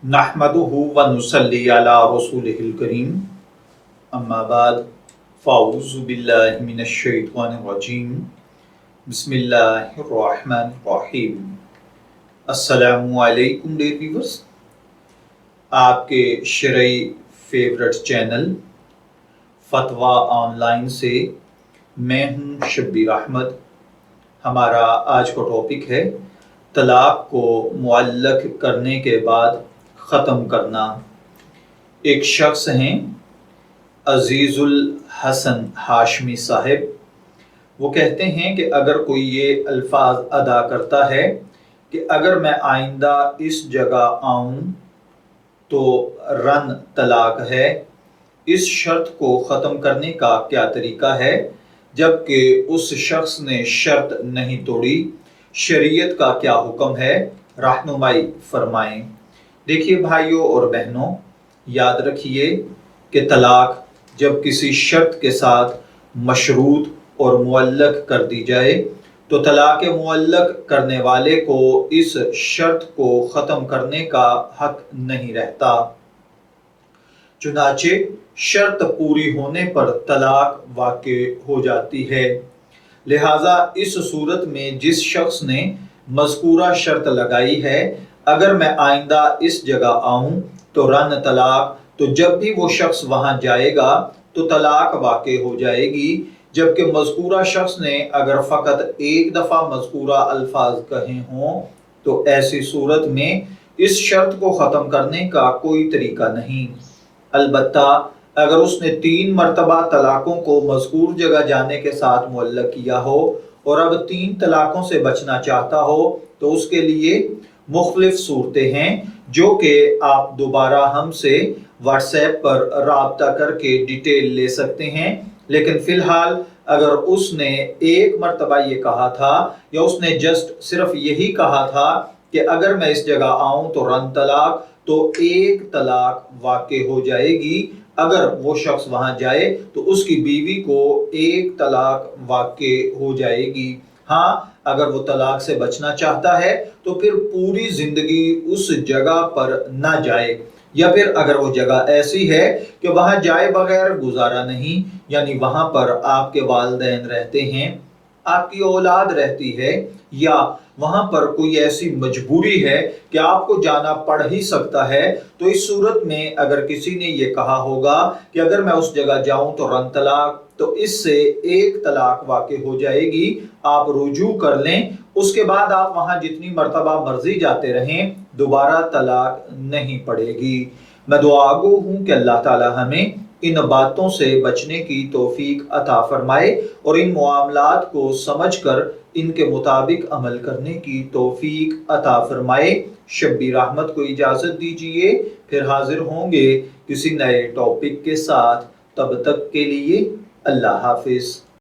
नहमदुहु व नुसल्ली अला रसूलिहिल करीम अम्मा बाद फ़ाऊज़ु बिल्लाहि मिनश शैतानिर रजीम बिस्मिल्लाहिर रहमानिर रहीम। अस्सलामु अलैकुम डियर व्यूअर्स, आपके शरई फेवरेट चैनल फतवा ऑनलाइन से मैं हूँ शब्बीर अहमद। हमारा आज का टॉपिक है तलाक को मुअल्लक करने के बाद ख़त्म करना। एक शख्स हैं अजीज़ुल हसन हाशमी साहिब, वो कहते हैं कि अगर कोई ये अल्फाज अदा करता है कि अगर मैं आइंदा इस जगह आऊँ तो रन तलाक है, इस शर्त को ख़त्म करने का क्या तरीका है, जबकि उस शख्स ने शर्त नहीं तोड़ी, शरीयत का क्या हुक्म है, रहनुमाई फरमाएं। देखिए भाइयों और बहनों, याद रखिए कि तलाक जब किसी शर्त के साथ मशरूत और मुअल्लक कर दी जाए तो तलाक मुअल्लक करने वाले को इस शर्त को ख़त्म करने का हक नहीं रहता। चुनाचे शर्त पूरी होने पर तलाक वाक़े हो जाती है। लिहाजा इस सूरत में जिस शख्स ने मज़कूरा शर्त लगाई है, अगर मैं आइंदा इस जगह आऊँ तो रन तलाक, तो जब भी वो शख्स वहाँ जाएगा तो तलाक वाक़े हो जाएगी। जबकि मज़कूरा शख्स ने अगर फ़कत एक दफ़ा मज़कूरा अल्फाज कहे हों तो ऐसी सूरत में इस शर्त को ख़त्म करने का कोई तरीका नहीं। अलबत्ता अगर उसने 3 मरतबा तलाक़ों को मज़कूर जगह जाने के साथ मुअल्लक किया हो और अब 3 तलाक़ों से बचना चाहता हो तो उसके लिए मुख्तलिफ सूरतें हैं जो कि आप दोबारा हमसे व्हाट्सएप पर राब्ता करके डिटेल ले सकते हैं। लेकिन फ़िलहाल अगर उसने एक मरतबा ये कहा था या उसने जस्ट सिर्फ यही कहा था कि अगर मैं इस जगह आऊँ तो रन तलाक, तो एक तलाक वाक़े हो जाएगी। अगर वो शख्स वहाँ जाए तो उसकी बीवी को एक तलाक वाक़े हो जाएगी। हाँ, अगर वो तलाक से बचना चाहता है तो फिर पूरी ज़िंदगी उस जगह पर ना जाए, या फिर अगर वो जगह ऐसी है कि वहाँ जाए बगैर गुजारा नहीं, यानी वहाँ पर आपके वालिदैन रहते हैं, आपकी औलाद रहती है, या वहाँ पर कोई ऐसी मजबूरी है कि आपको जाना पड़ ही सकता है, तो इस सूरत में अगर किसी ने ये कहा होगा कि अगर मैं उस जगह जाऊँ तो रन तलाक, तो इससे एक तलाक वाक़े हो जाएगी। आप रुजू कर लें, उसके बाद आप वहाँ जितनी मरतबा मर्जी जाते रहें, दोबारा तलाक नहीं पड़ेगी। मैं दुआगो हूँ कि अल्लाह ताला हमें इन बातों से बचने की तौफीक अता फरमाए और इन मामलात को समझकर इनके मुताबिक अमल करने की तौफीक अता फरमाए। शब्बीर अहमद को इजाज़त दीजिए, फिर हाजिर होंगे किसी नए टॉपिक के साथ। तब तक के लिए अल्लाह हाफिज़।